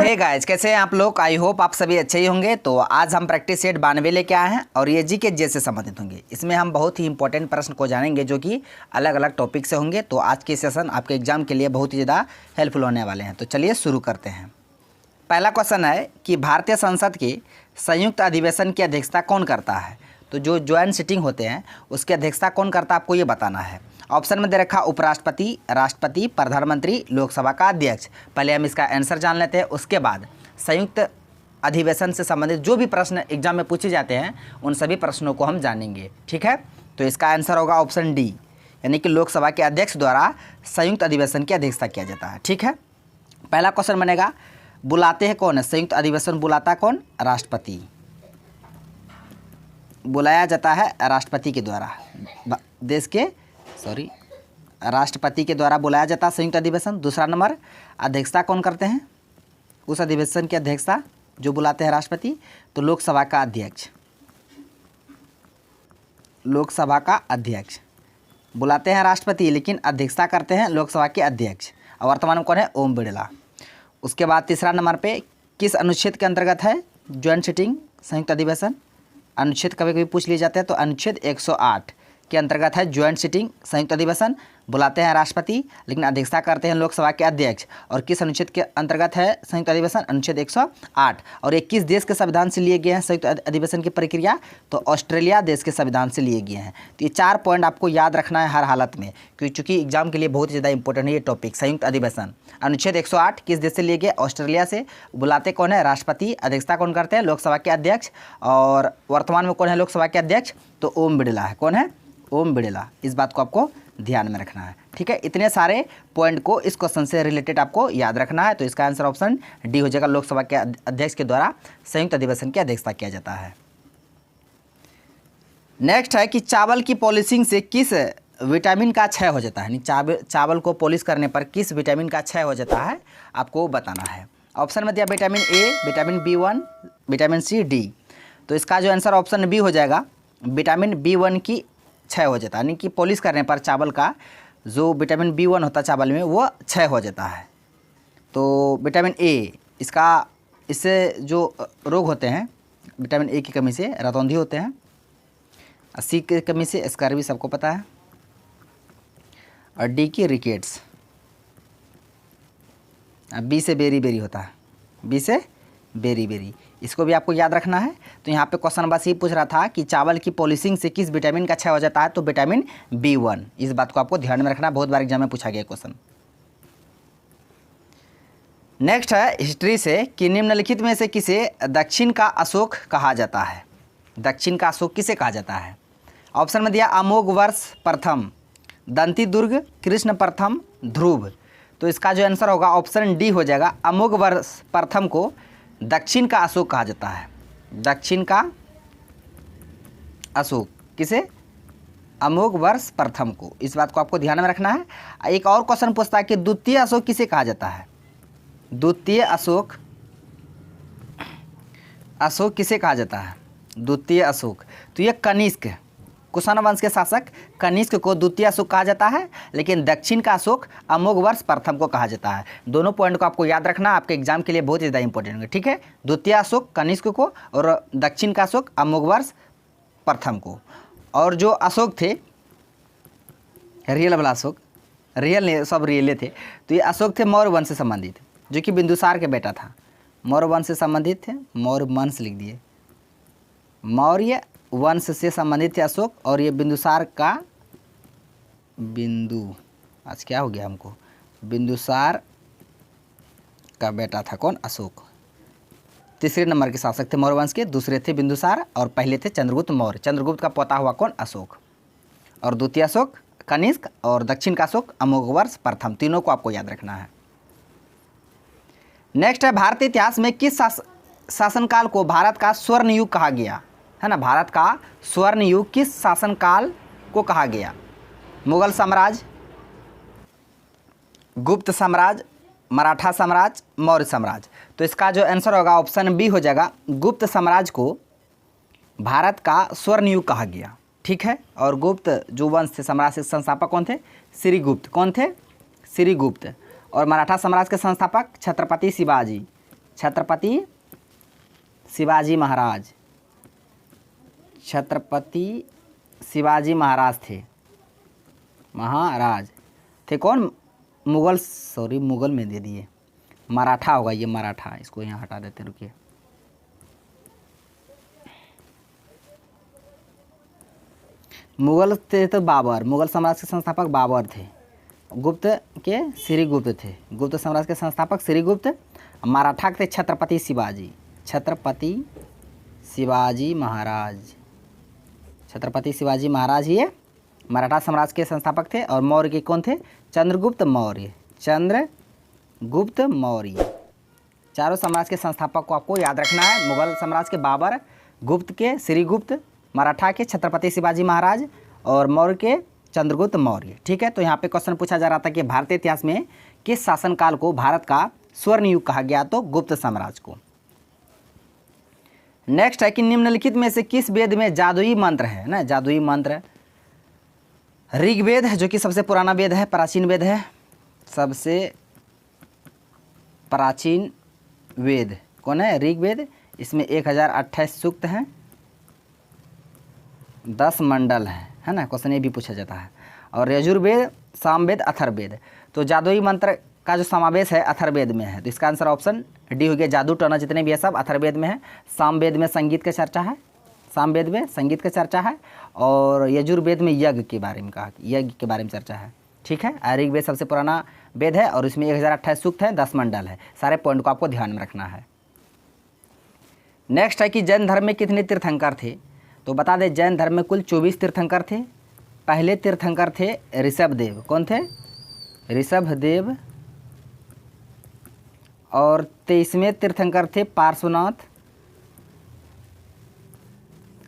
Hey guys, कैसे हैं आप लोग। आई होप आप सभी अच्छे ही होंगे। तो आज हम प्रैक्टिस सेट 92 लेके आए हैं और ये जी के जे से संबंधित होंगे। इसमें हम बहुत ही इंपॉर्टेंट प्रश्न को जानेंगे जो कि अलग अलग टॉपिक से होंगे। तो आज के सेशन आपके एग्जाम के लिए बहुत ही ज़्यादा हेल्पफुल होने वाले हैं। तो चलिए शुरू करते हैं। पहला क्वेश्चन है कि भारतीय संसद के संयुक्त अधिवेशन की अध्यक्षता कौन करता है। तो जो ज्वाइंट सिटिंग होते हैं उसकी अध्यक्षता कौन करता है, आपको ये बताना है। ऑप्शन में दे रखा उपराष्ट्रपति, राष्ट्रपति, प्रधानमंत्री, लोकसभा का अध्यक्ष। पहले हम इसका आंसर जान लेते हैं, उसके बाद संयुक्त अधिवेशन से संबंधित जो भी प्रश्न एग्जाम में पूछे जाते हैं उन सभी प्रश्नों को हम जानेंगे। ठीक है, तो इसका आंसर होगा ऑप्शन डी, यानी कि लोकसभा के अध्यक्ष द्वारा संयुक्त अधिवेशन की अध्यक्षता किया जाता है। ठीक है, पहला क्वेश्चन बनेगा बुलाते हैं कौन है। संयुक्त अधिवेशन बुलाता कौन? राष्ट्रपति। बुलाया जाता है राष्ट्रपति के द्वारा, देश के राष्ट्रपति के द्वारा बुलाया जाता है संयुक्त अधिवेशन। दूसरा नंबर, अध्यक्षता कौन करते हैं उस अधिवेशन की अध्यक्षता जो बुलाते हैं राष्ट्रपति? तो लोकसभा का अध्यक्ष। लोकसभा का अध्यक्ष बुलाते हैं राष्ट्रपति लेकिन अध्यक्षता करते हैं लोकसभा के अध्यक्ष, और वर्तमान में कौन है? ओम बिरला। उसके बाद तीसरा नंबर पे किस अनुच्छेद के अंतर्गत है ज्वाइंट सिटिंग संयुक्त अधिवेशन? अनुच्छेद कभी कभी पूछ लिए जाते हैं, तो अनुच्छेद 108 के अंतर्गत है ज्वाइंट सिटिंग संयुक्त अधिवेशन। बुलाते हैं राष्ट्रपति लेकिन अध्यक्षता करते हैं लोकसभा के अध्यक्ष। और किस अनुच्छेद के अंतर्गत है संयुक्त अधिवेशन? अनुच्छेद 108। और ये किस देश के संविधान से लिए गए हैं संयुक्त अधिवेशन की प्रक्रिया? तो ऑस्ट्रेलिया देश के संविधान से लिए गए हैं। तो ये 4 पॉइंट आपको याद रखना है हर हालत में, क्योंकि एग्जाम के लिए बहुत ही ज़्यादा इंपॉर्टेंट है ये टॉपिक। संयुक्त अधिवेशन अनुच्छेद 108 किस देश से लिए गए? ऑस्ट्रेलिया से। बुलाते कौन है? राष्ट्रपति। अध्यक्षता कौन करते हैं? लोकसभा के अध्यक्ष। और वर्तमान में कौन है लोकसभा के अध्यक्ष? तो ओम बिरला है। कौन है? ओम बिरला। इस बात को आपको ध्यान में रखना है। ठीक है, इतने सारे पॉइंट को इस क्वेश्चन से रिलेटेड आपको याद रखना है। तो इसका आंसर ऑप्शन डी हो जाएगा, लोकसभा के अध्यक्ष के द्वारा संयुक्त अधिवेशन की अध्यक्षता किया जाता है। नेक्स्ट है कि चावल की पॉलिशिंग से किस विटामिन का क्षय हो जाता है। चावल को पॉलिश करने पर किस विटामिन का क्षय हो जाता है, आपको बताना है। ऑप्शन में दिया vitamin A, vitamin B1, vitamin C, D. तो इसका जो आंसर ऑप्शन बी हो जाएगा, विटामिन B1 की क्षय हो जाता है, यानी कि पॉलिश करने पर चावल का जो विटामिन B1 होता है चावल में वो क्षय हो जाता है। तो विटामिन ए, इससे जो रोग होते हैं विटामिन ए की कमी से रतौंधी होते हैं, सी की कमी से स्कर्वी सबको पता है, और डी की रिकेट्स, बी से बेरी बेरी होता है, बी से बेरी बेरी। इसको भी आपको याद रखना है। तो यहाँ पे क्वेश्चन बस ये पूछ रहा था कि चावल की पॉलिशिंग से किस विटामिन का क्षय हो जाता है, तो विटामिन B1। इस बात को आपको ध्यान में रखना, बहुत बार एग्जाम में पूछा गया क्वेश्चन। नेक्स्ट है हिस्ट्री से कि निम्नलिखित में से किसे दक्षिण का अशोक कहा जाता है। दक्षिण का अशोक किसे कहा जाता है? ऑप्शन में दिया अमोघ वर्ष प्रथम, दंती दुर्ग, कृष्ण प्रथम, ध्रुव। तो इसका जो आंसर होगा ऑप्शन डी हो जाएगा, अमोघ वर्ष प्रथम को दक्षिण का अशोक कहा जाता है। दक्षिण का अशोक किसे? अमोघ वर्ष प्रथम को। इस बात को आपको ध्यान में रखना है। एक और क्वेश्चन पूछता है कि द्वितीय अशोक किसे कहा जाता है। द्वितीय अशोक किसे कहा जाता है? द्वितीय अशोक, तो ये कनिष्क, कुषाण वंश के शासक कनिष्क को द्वितीय अशोक कहा जाता है, लेकिन दक्षिण का अशोक अमोघ वर्ष प्रथम को कहा जाता है। दोनों पॉइंट को आपको याद रखना, आपके एग्जाम के लिए बहुत ज़्यादा इंपॉर्टेंट है। ठीक है, द्वितीय अशोक कनिष्क को और दक्षिण का अशोक अमोघ वर्ष प्रथम को। और जो अशोक थे रियल वाला अशोक, रियल नहीं, सब रियले थे। तो ये अशोक थे मौर्य वंश से संबंधित, जो कि बिंदुसार के बेटा था। मौर्य वंश से संबंधित थे, मौर्य वंश लिख दिए, मौर्य वंश से संबंधित थे अशोक। और ये बिंदुसार का आज क्या हो गया हमको, बिंदुसार का बेटा था कौन? अशोक। तीसरे नंबर के शासक थे मौर्य वंश के, दूसरे थे बिंदुसार और पहले थे चंद्रगुप्त मौर्य। चंद्रगुप्त का पोता हुआ कौन? अशोक। और द्वितीय अशोक कनिष्क और दक्षिण का अशोक अमोघ वर्ष प्रथम, तीनों को आपको याद रखना है। नेक्स्ट है भारतीय इतिहास में किस शासनकाल को भारत का स्वर्ण युग कहा गया है ना। भारत का स्वर्ण युग किस शासनकाल को कहा गया? मुगल साम्राज्य, गुप्त साम्राज्य, मराठा साम्राज्य, मौर्य साम्राज्य। तो इसका जो आंसर होगा ऑप्शन बी हो जाएगा, गुप्त साम्राज्य को भारत का स्वर्ण युग कहा गया। ठीक है, और गुप्त जो वंश थे, साम्राज्य के संस्थापक कौन थे? श्रीगुप्त। कौन थे? श्रीगुप्त। और मराठा साम्राज्य के संस्थापक छत्रपति शिवाजी। छत्रपति शिवाजी महाराज, छत्रपति शिवाजी महाराज थे, महाराज थे कौन? मुगल, सॉरी मुगल में दे दिए, मराठा होगा ये, मराठा, इसको यहाँ हटा देते, रुकिए। मुगल थे तो बाबर, मुगल साम्राज्य के संस्थापक बाबर थे। गुप्त के श्रीगुप्त थे, गुप्त साम्राज्य के संस्थापक श्रीगुप्त। मराठा के थे छत्रपति शिवाजी, छत्रपति शिवाजी महाराज, छत्रपति शिवाजी महाराज ये मराठा साम्राज्य के संस्थापक थे। और मौर्य के कौन थे? चंद्रगुप्त मौर्य, चंद्रगुप्त मौर्य। चारों साम्राज्य के संस्थापक को आपको याद रखना है। मुगल साम्राज्य के बाबर, गुप्त के श्रीगुप्त, मराठा के छत्रपति शिवाजी महाराज और मौर्य के चंद्रगुप्त मौर्य। ठीक है, तो यहाँ पे क्वेश्चन पूछा जा रहा था कि भारतीय इतिहास में किस शासनकाल को भारत का स्वर्ण युग कहा गया? तो गुप्त साम्राज्य को। नेक्स्ट है कि निम्नलिखित में से किस वेद में जादुई मंत्र है ना? जादुई मंत्र ऋग्वेद है, जो कि सबसे पुराना वेद है, प्राचीन वेद है, सबसे प्राचीन वेद कौन है? ऋग्वेद। इसमें 1028 सूक्त हैं, 10 मंडल है ना? क्वेश्चन ये भी पूछा जाता है। और यजुर्वेद, सामवेद, अथर्ववेद। तो जादुई मंत्र का जो समावेश है अथर्ववेद में है, तो इसका आंसर ऑप्शन डी हो गया। जादू टोना जितने भी है सब अथर्ववेद में है। सामवेद में संगीत का चर्चा है, सामवेद में संगीत का चर्चा है। और यजुर्वेद में यज्ञ के बारे में कहा, यज्ञ के बारे में चर्चा है। ठीक है, ऋग्वेद सबसे पुराना वेद है और इसमें 1028 सूक्त है, 10 मंडल है। सारे पॉइंट को आपको ध्यान में रखना है। नेक्स्ट है कि जैन धर्म में कितने तीर्थंकर थे? तो बता दें, जैन धर्म में कुल 24 तीर्थंकर थे। पहले तीर्थंकर थे ऋषभदेव। कौन थे? ऋषभदेव। और 23वें तीर्थंकर थे पार्श्वनाथ।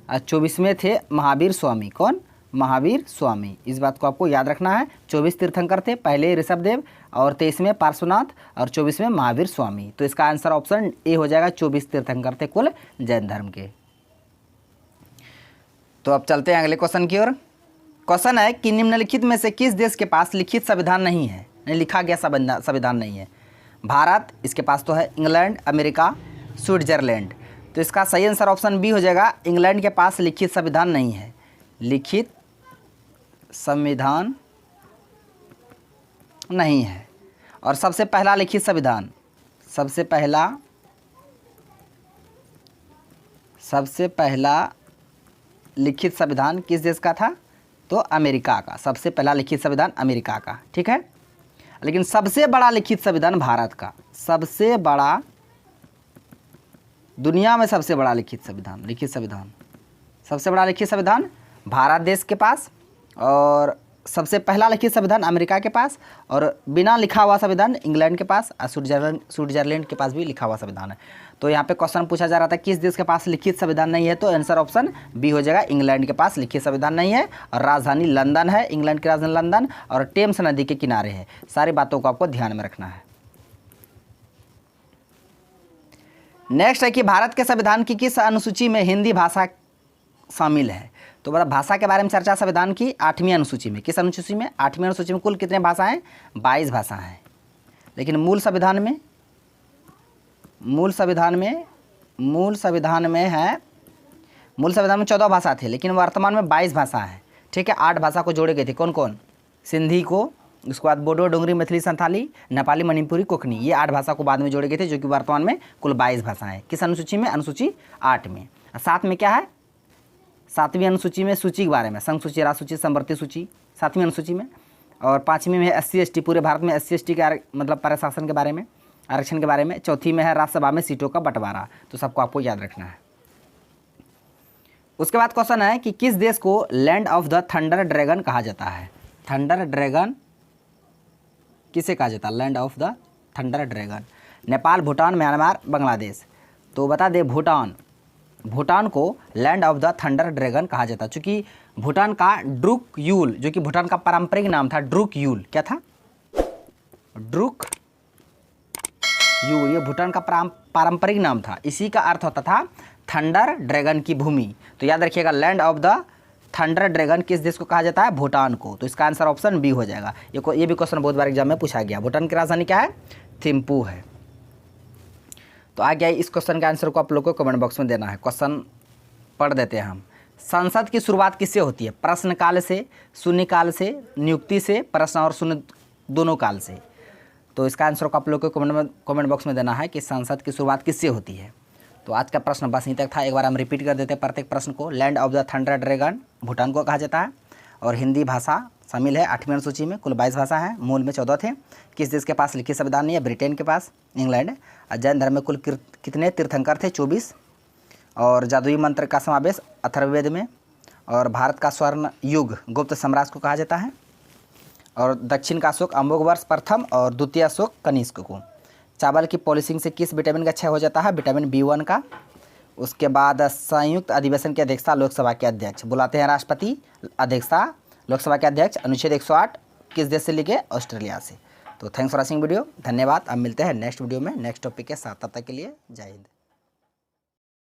और 24वें थे महावीर स्वामी। कौन? महावीर स्वामी। इस बात को आपको याद रखना है। 24 तीर्थंकर थे, पहले ऋषभदेव और 23वें पार्श्वनाथ और 24वें महावीर स्वामी। तो इसका आंसर ऑप्शन ए हो जाएगा। 24 तीर्थंकर थे कुल जैन धर्म के। तो अब चलते हैं अगले क्वेश्चन की ओर। क्वेश्चन है कि निम्नलिखित में से किस देश के पास लिखित संविधान नहीं है? लिखा गया संविधान नहीं है। भारत, इसके पास तो है। England, America, Switzerland. तो इसका सही आंसर ऑप्शन बी हो जाएगा। इंग्लैंड के पास लिखित संविधान नहीं है। लिखित संविधान नहीं है। और सबसे पहला लिखित संविधान, सबसे पहला लिखित संविधान किस देश का था? तो अमेरिका का। सबसे पहला लिखित संविधान अमेरिका का। ठीक है, लेकिन सबसे बड़ा लिखित संविधान भारत का। सबसे बड़ा, दुनिया में सबसे बड़ा लिखित संविधान सबसे बड़ा लिखित संविधान भारत देश के पास। और सबसे पहला लिखित संविधान अमेरिका के पास। और बिना लिखा हुआ संविधान इंग्लैंड के पास। और स्विट्जरलैंड के पास भी लिखा हुआ संविधान है। तो यहाँ पे क्वेश्चन पूछा जा रहा था किस देश के पास लिखित संविधान नहीं है? तो आंसर ऑप्शन बी हो जाएगा। इंग्लैंड के पास लिखित संविधान नहीं है। और राजधानी लंदन है, इंग्लैंड की राजधानी लंदन। और टेम्स नदी के किनारे है। सारी बातों को आपको ध्यान में रखना है। नेक्स्ट है कि भारत के संविधान की किस अनुसूची में हिंदी भाषा शामिल है? तो बता, भाषा के बारे में चर्चा संविधान की 8वीं अनुसूची में। किस अनुसूची में? 8वीं अनुसूची में कुल कितने भाषाएं? 22 भाषाएं हैं। लेकिन मूल संविधान में है, मूल संविधान में 14 भाषा थे, लेकिन वर्तमान में 22 भाषा है। ठीक है, 8 भाषा को जोड़े गए थे। कौन कौन? सिंधी को, उसके बाद बोडो, डोंगरी, मैथिली, संथाली, नेपाली, मणिपुरी, कोंकणी। ये 8 भाषा को बाद में जोड़े गए थे, जो कि वर्तमान में कुल 22 भाषाएं। किस अनुसूची में? अनुसूची 8 में। 7 में क्या है? 7वीं अनुसूची में सूची के बारे में, संघ सूची, राज्य सूची, समवर्ती सूची, 7वीं अनुसूची में। और 5वीं में है SC/ST, पूरे भारत में SC/ST के मतलब प्रशासन के बारे में, आरक्षण के बारे में। 4थी में है राज्यसभा में सीटों का बंटवारा। तो सबको आपको याद रखना है। उसके बाद क्वेश्चन है कि किस देश को land of the thunder dragon कहा जाता है? थंडर ड्रैगन किसे कहा जाता है? Land of the thunder dragon. Nepal, Bhutan, Myanmar, Bangladesh. तो बता दे, भूटान को land of the thunder dragon कहा जाता है, चूँकि भूटान का ड्रुक यूल, जो कि भूटान का पारंपरिक नाम था, ड्रुक यूल। क्या था? ड्रुक यूल, ये भूटान का पारंपरिक नाम था। इसी का अर्थ होता था थंडर ड्रैगन की भूमि। तो याद रखिएगा, land of the thunder dragon किस देश को कहा जाता है? भूटान को। तो इसका आंसर ऑप्शन बी हो जाएगा। ये भी क्वेश्चन बहुत बार एग्जाम में पूछा गया। भूटान की राजधानी क्या है? थिम्पू है। तो आ गया इस क्वेश्चन के आंसर को आप लोग को कमेंट बॉक्स में देना है। क्वेश्चन पढ़ देते हैं हम। संसद की शुरुआत किससे होती है? प्रश्नकाल से, शून्यकाल से, नियुक्ति से, प्रश्न और शून्य दोनों काल से। तो इसका आंसर को आप लोग को कमेंट बॉक्स में देना है कि संसद की शुरुआत किससे होती है। तो आज का प्रश्न बस यहीं तक था। एक बार हम रिपीट कर देते हैं प्रत्येक प्रश्न को। Land of the thunder dragon Bhutan को कहा जाता है और हिंदी भाषा शामिल है 8वीं अनुसूची में। कुल 22 भाषा हैं, मूल में 14 थे। किस देश के पास लिखित संविधान नहीं है? ब्रिटेन के पास, इंग्लैंड। जैन धर्म में कुल कितने तीर्थंकर थे? 24। और जादुई मंत्र का समावेश अथर्ववेद में। और भारत का स्वर्ण युग गुप्त साम्राज्य को कहा जाता है। और दक्षिण का अशोक अम्बोगवर्ष प्रथम और द्वितीय अशोक कनिष्क को। चावल की पॉलिशिंग से किस विटामिन का क्षय हो जाता है? विटामिन B1 का। उसके बाद संयुक्त अधिवेशन की अध्यक्षता लोकसभा के अध्यक्ष बुलाते हैं राष्ट्रपति। अध्यक्षता लोकसभा के अध्यक्ष अनुच्छेद 108 किस देश से लिखे? ऑस्ट्रेलिया से। तो थैंक्स फॉर वॉचिंग वीडियो, धन्यवाद। अब मिलते हैं नेक्स्ट वीडियो में नेक्स्ट टॉपिक के साथ। तब तक के लिए जय हिंद।